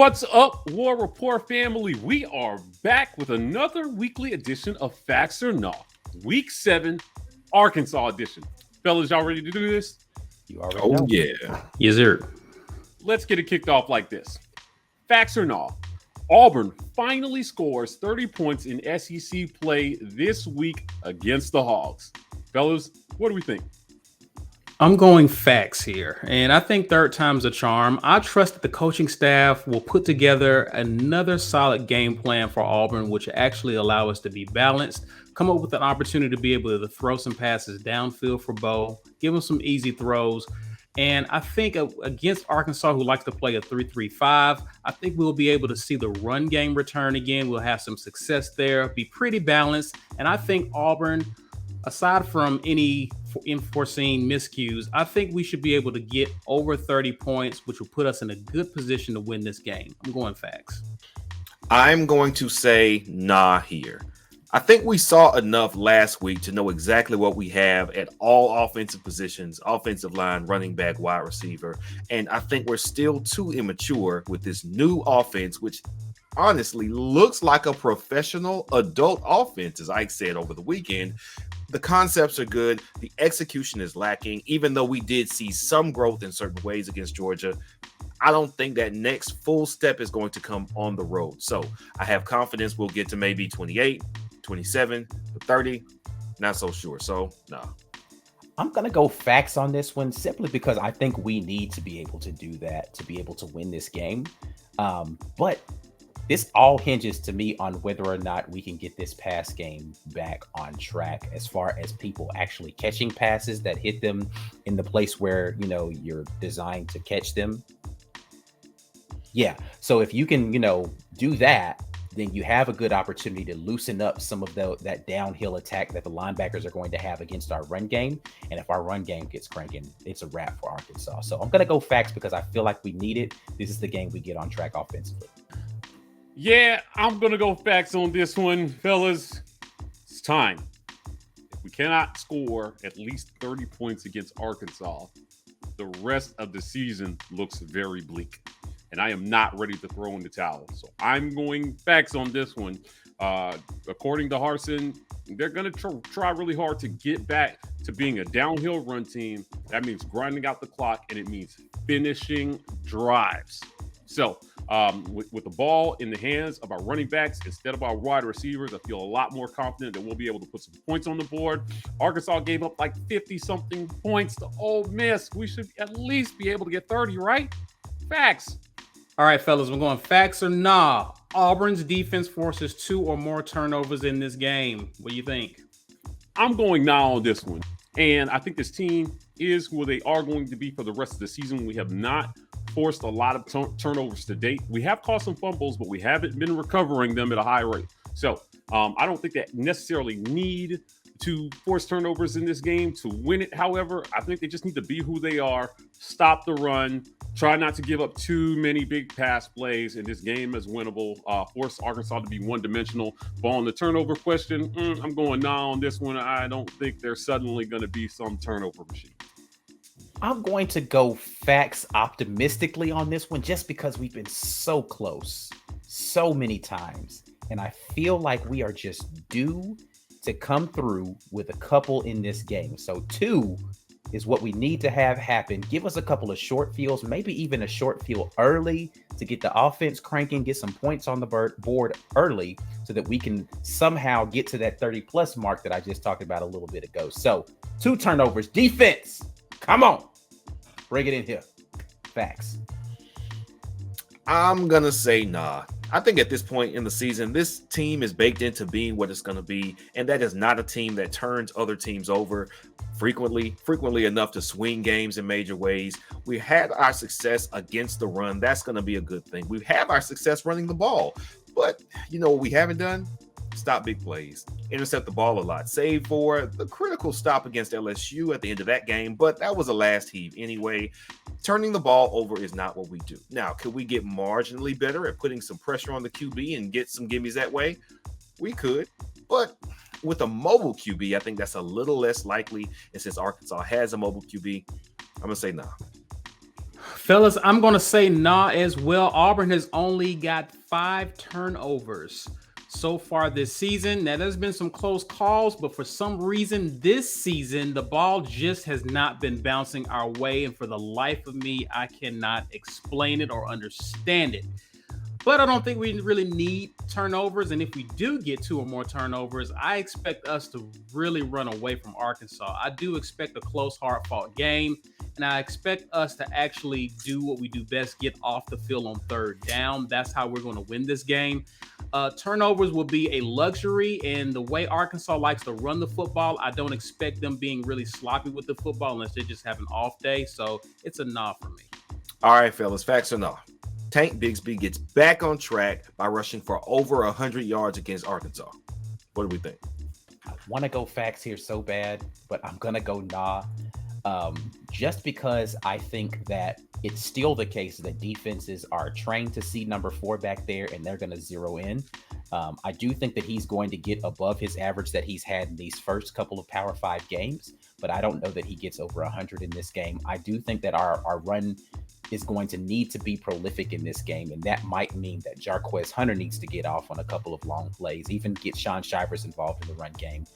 What's up, War Report family? We are back with another weekly edition of Facts or Not, Week 7, Arkansas edition. Fellas, y'all ready to do this? You already know. Yeah. Yes, sir. Let's get it kicked off like this. Facts or Not, Auburn finally scores 30 points in SEC play this week against the Hogs. Fellas, what do we think? I'm going facts here, and I think third time's a charm. I trust that the coaching staff will put together another solid game plan for Auburn, which actually allow us to be balanced, come up with an opportunity to be able to throw some passes downfield for Bo, give him some easy throws. And I think against Arkansas, who likes to play a 3-3-5, I think we'll be able to see the run game return again. We'll have some success there, be pretty balanced. And I think Auburn, aside from any unforeseen miscues, I think we should be able to get over 30 points, which will put us in a good position to win this game. I'm going facts. I'm going to say nah here. I think we saw enough last week to know exactly what we have at all offensive positions, offensive line, running back, wide receiver. And I think we're still too immature with this new offense, which honestly looks like a professional adult offense, as Ike said over the weekend. The concepts are good. The execution is lacking, even though we did see some growth in certain ways against Georgia. I don't think that next full step is going to come on the road. So I have confidence we'll get to maybe 28, 27, 30. Not so sure. So, no. I'm going to go facts on this one simply because I think we need to be able to do that to be able to win this game. But this all hinges to me on whether or not we can get this pass game back on track as far as people actually catching passes that hit them in the place where, you're designed to catch them. Yeah. So if you can, do that, then you have a good opportunity to loosen up some of that downhill attack that the linebackers are going to have against our run game. And if our run game gets cranking, it's a wrap for Arkansas. So I'm going to go facts because I feel like we need it. This is the game we get on track offensively. Yeah, I'm going to go facts on this one, fellas. It's time. If we cannot score at least 30 points against Arkansas, the rest of the season looks very bleak. And I am not ready to throw in the towel. So I'm going facts on this one. According to Harsin, they're going to try really hard to get back to being a downhill run team. That means grinding out the clock, and it means finishing drives. So with the ball in the hands of our running backs instead of our wide receivers, I feel a lot more confident that we'll be able to put some points on the board. Arkansas gave up like 50-something points to Ole Miss. We should at least be able to get 30, right? Facts. All right, fellas, we're going facts or nah. Auburn's defense forces 2 or more turnovers in this game. What do you think? I'm going nah on this one. And I think this team is where they are going to be for the rest of the season. We have not forced a lot of turnovers to date. We have caused some fumbles, but we haven't been recovering them at a high rate. So I don't think that necessarily need to force turnovers in this game to win it. However, I think they just need to be who they are, stop the run, try not to give up too many big pass plays, and this game is winnable. Force Arkansas to be one-dimensional. But on the turnover question, I'm going nah on this one. I don't think they're suddenly going to be some turnover machine. I'm going to go facts optimistically on this one just because we've been so close so many times. And I feel like we are just due to come through with a couple in this game. So 2 is what we need to have happen. Give us a couple of short fields, maybe even a short field early to get the offense cranking, get some points on the board early so that we can somehow get to that 30-plus mark that I just talked about a little bit ago. So 2 turnovers, defense. Come on. Bring it in here. Facts. I'm going to say nah. I think at this point in the season, this team is baked into being what it's going to be. And that is not a team that turns other teams over frequently enough to swing games in major ways. We had our success against the run. That's going to be a good thing. We have our success running the ball. But you know what we haven't done? Stop big plays, intercept the ball a lot, save for the critical stop against LSU at the end of that game, but that was a last heave anyway. Turning the ball over is not what we do. Now, could we get marginally better at putting some pressure on the QB and get some gimmies that way? We could, but with a mobile QB, I think that's a little less likely. And since Arkansas has a mobile QB, I'm going to say no. Fellas, I'm going to say nah as well. Auburn has only got 5 turnovers so far this season. Now, there's been some close calls, but for some reason this season, the ball just has not been bouncing our way. And for the life of me, I cannot explain it or understand it. But I don't think we really need turnovers. And if we do get 2 or more turnovers, I expect us to really run away from Arkansas. I do expect a close, hard-fought game. And I expect us to actually do what we do best, get off the field on 3rd down. That's how we're going to win this game. Turnovers will be a luxury. And the way Arkansas likes to run the football, I don't expect them being really sloppy with the football unless they just have an off day. So it's a nah for me. All right, fellas, facts or nah? Tank Bigsby gets back on track by rushing for over 100 yards against Arkansas. What do we think? I want to go facts here so bad, but I'm going to go nah. Just because I think that it's still the case that defenses are trained to see number 4 back there and they're going to zero in. I do think that he's going to get above his average that he's had in these first couple of Power 5 games, but I don't know that he gets over 100 in this game. I do think that our run is going to need to be prolific in this game, and that might mean that Jarquez Hunter needs to get off on a couple of long plays, even get Sean Shivers involved in the run game.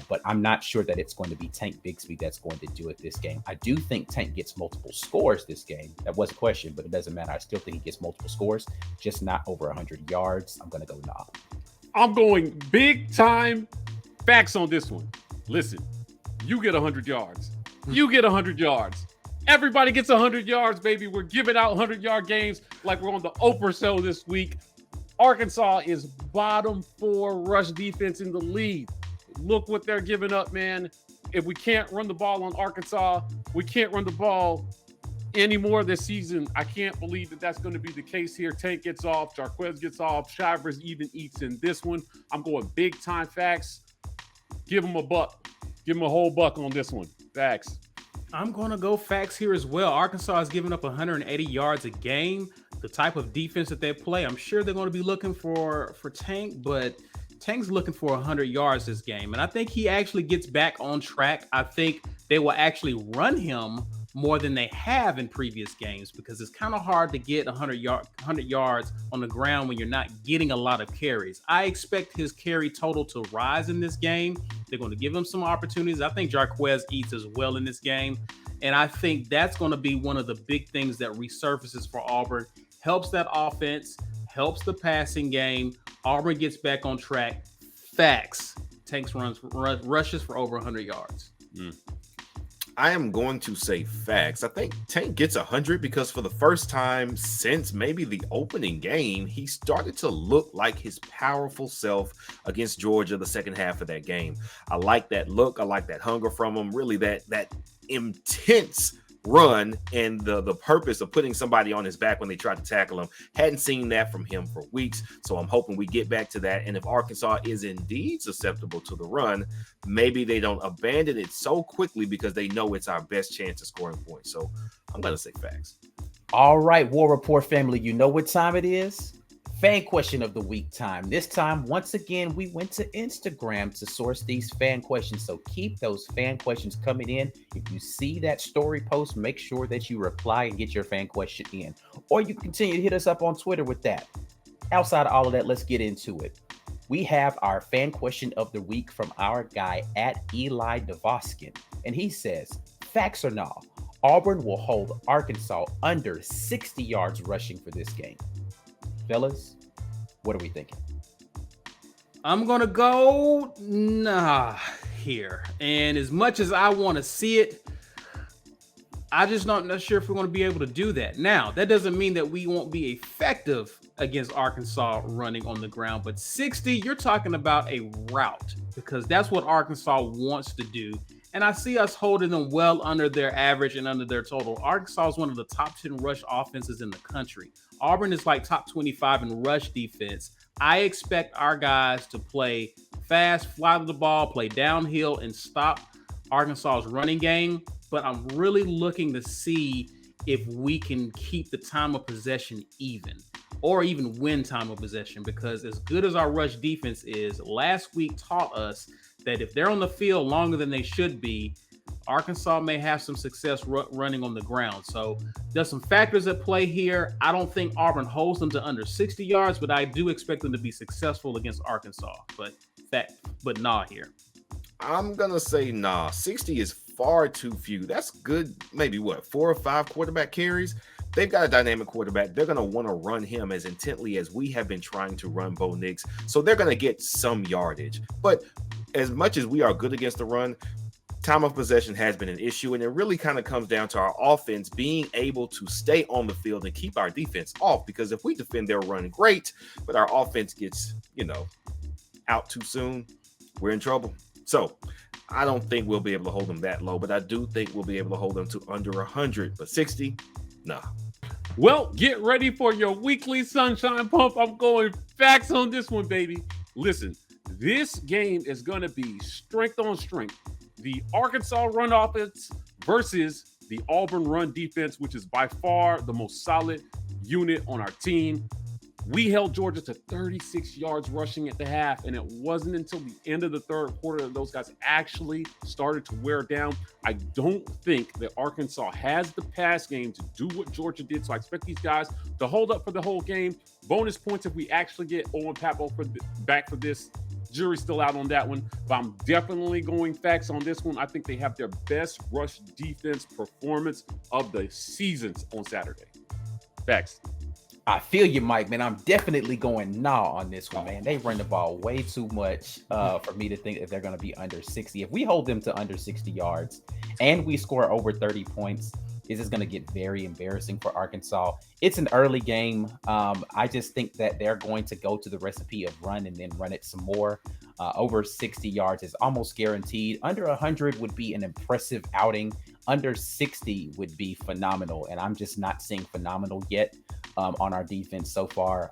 But I'm not sure that it's going to be Tank Bigsby that's going to do it this game. I do think Tank gets multiple scores this game. That was a question, but it doesn't matter. I still think he gets multiple scores, just not over 100 yards. I'm going to go nah. I'm going big time facts on this one. Listen, you get 100 yards. You get 100 yards. Everybody gets 100 yards, baby. We're giving out 100-yard games like we're on the Oprah show this week. Arkansas is bottom 4 rush defense in the league. Look what they're giving up, man. If we can't run the ball on Arkansas, we can't run the ball anymore this season. I can't believe that that's going to be the case here. Tank gets off, Jarquez gets off, Shivers even eats in this one. I'm going big time facts. Give him a buck. Give him a whole buck on this one. Facts. I'm going to go facts here as well. Arkansas is giving up 180 yards a game. The type of defense that they play, I'm sure they're going to be looking for Tank, but Tank's looking for 100 yards this game. And I think he actually gets back on track. I think they will actually run him more than they have in previous games because it's kind of hard to get 100 yards on the ground when you're not getting a lot of carries. I expect his carry total to rise in this game. They're going to give him some opportunities. I think Jarquez eats as well in this game. And I think that's going to be one of the big things that resurfaces for Auburn. Helps that offense, helps the passing game. Auburn gets back on track. Facts. Tanks rushes for over 100 yards. I am going to say facts. I think Tank gets 100 because for the first time since maybe the opening game, he started to look like his powerful self against Georgia the second half of that game. I like that look. I like that hunger from him. Really that intense run and the purpose of putting somebody on his back when they tried to tackle him. Hadn't seen that from him for weeks, so I'm hoping we get back to that. And if Arkansas is indeed susceptible to the run, maybe they don't abandon it so quickly because they know it's our best chance of scoring points. So I'm going to say facts. All right, War Report family, you know what time it is? Fan question of the week time. This time, once again, we went to Instagram to source these fan questions. So keep those fan questions coming in. If you see that story post, make sure that you reply and get your fan question in. Or you continue to hit us up on Twitter with that. Outside of all of that, let's get into it. We have our fan question of the week from our guy at Eli Devoskin. And he says, facts or nah, Auburn will hold Arkansas under 60 yards rushing for this game. Fellas, what are we thinking? I'm going to go nah here. And as much as I want to see it, I just not sure if we're going to be able to do that. Now, that doesn't mean that we won't be effective against Arkansas running on the ground. But 60, you're talking about a route because that's what Arkansas wants to do. And I see us holding them well under their average and under their total. Arkansas is one of the top 10 rush offenses in the country. Auburn is like top 25 in rush defense. I expect our guys to play fast, fly to the ball, play downhill, and stop Arkansas's running game. But I'm really looking to see if we can keep the time of possession even or even win time of possession because as good as our rush defense is, last week taught us that if they're on the field longer than they should be, Arkansas may have some success running on the ground. So there's some factors at play here. I don't think Auburn holds them to under 60 yards, but I do expect them to be successful against Arkansas. But nah here. I'm going to say nah. 60 is far too few. That's good. Maybe 4 or 5 quarterback carries. They've got a dynamic quarterback. They're going to want to run him as intently as we have been trying to run Bo Nix. So they're going to get some yardage. But as much as we are good against the run, time of possession has been an issue. And it really kind of comes down to our offense being able to stay on the field and keep our defense off. Because if we defend their run great, but our offense gets, out too soon, we're in trouble. So I don't think we'll be able to hold them that low, but I do think we'll be able to hold them to under 100. But 60, nah. Well, get ready for your weekly sunshine pump. I'm going facts on this one, baby. Listen, this game is going to be strength on strength. The Arkansas run offense versus the Auburn run defense, which is by far the most solid unit on our team. We held Georgia to 36 yards rushing at the half, and it wasn't until the end of the third quarter that those guys actually started to wear down. I don't think that Arkansas has the pass game to do what Georgia did, so I expect these guys to hold up for the whole game. Bonus points if we actually get Owen Pappo back for this. Jury's still out on that one, but I'm definitely going facts on this one. I think they have their best rush defense performance of the seasons on Saturday. Facts. I feel you, Mike, man. I'm definitely going nah on this one, man. They run the ball way too much for me to think that they're going to be under 60. If we hold them to under 60 yards and we score over 30 points, this is going to get very embarrassing for Arkansas. It's an early game. I just think that they're going to go to the recipe of run and then run it some more. Over 60 yards is almost guaranteed. Under 100 would be an impressive outing. Under 60 would be phenomenal, and I'm just not seeing phenomenal yet on our defense so far.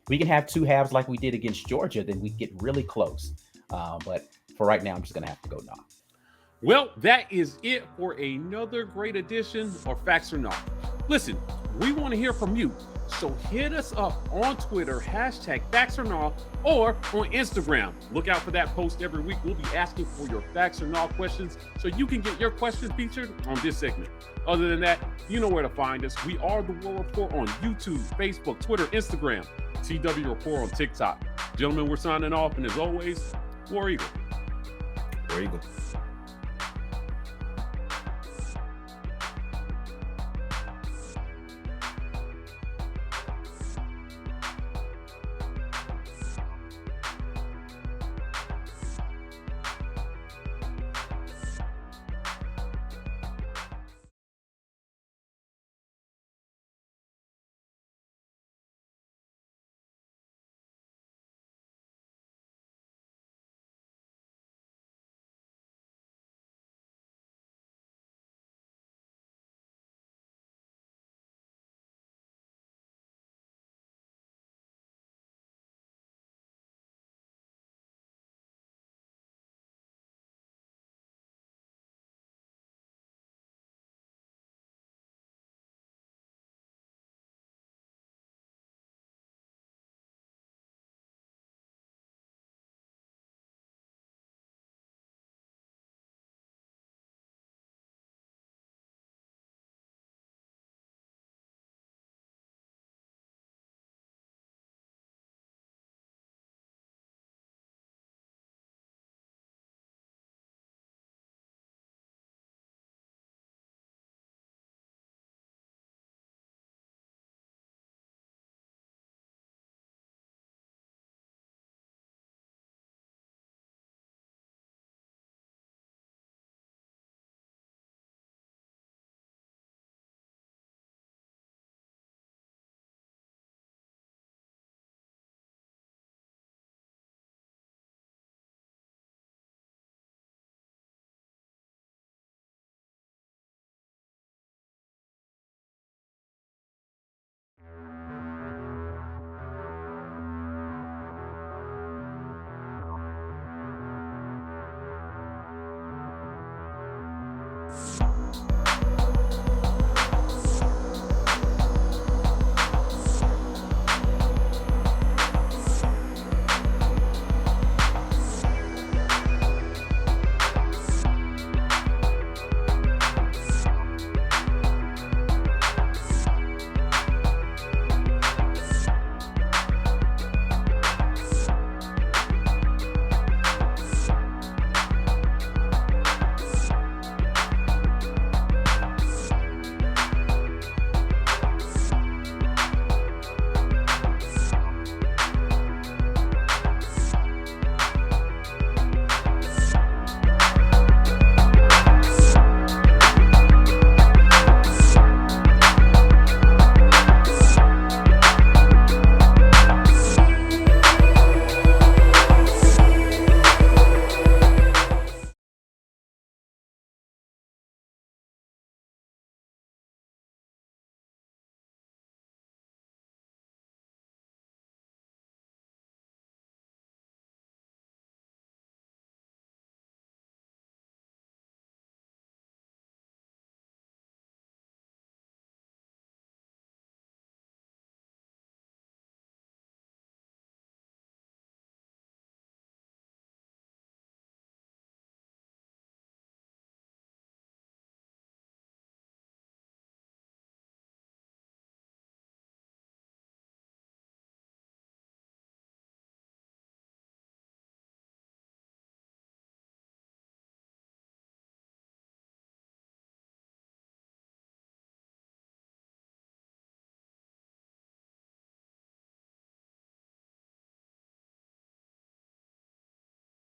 We can have 2 halves like we did against Georgia, then we get really close. But for right now, I'm just going to have to go nah. Well, that is it for another great edition of Facts or Not. Listen, we want to hear from you. So hit us up on Twitter, #FactsOrNaw, or on Instagram. Look out for that post every week. We'll be asking for your Facts or Naw questions so you can get your questions featured on this segment. Other than that, you know where to find us. We are The War Report on YouTube, Facebook, Twitter, Instagram, TW Report on TikTok. Gentlemen, we're signing off, and as always, War Eagle. War Eagle.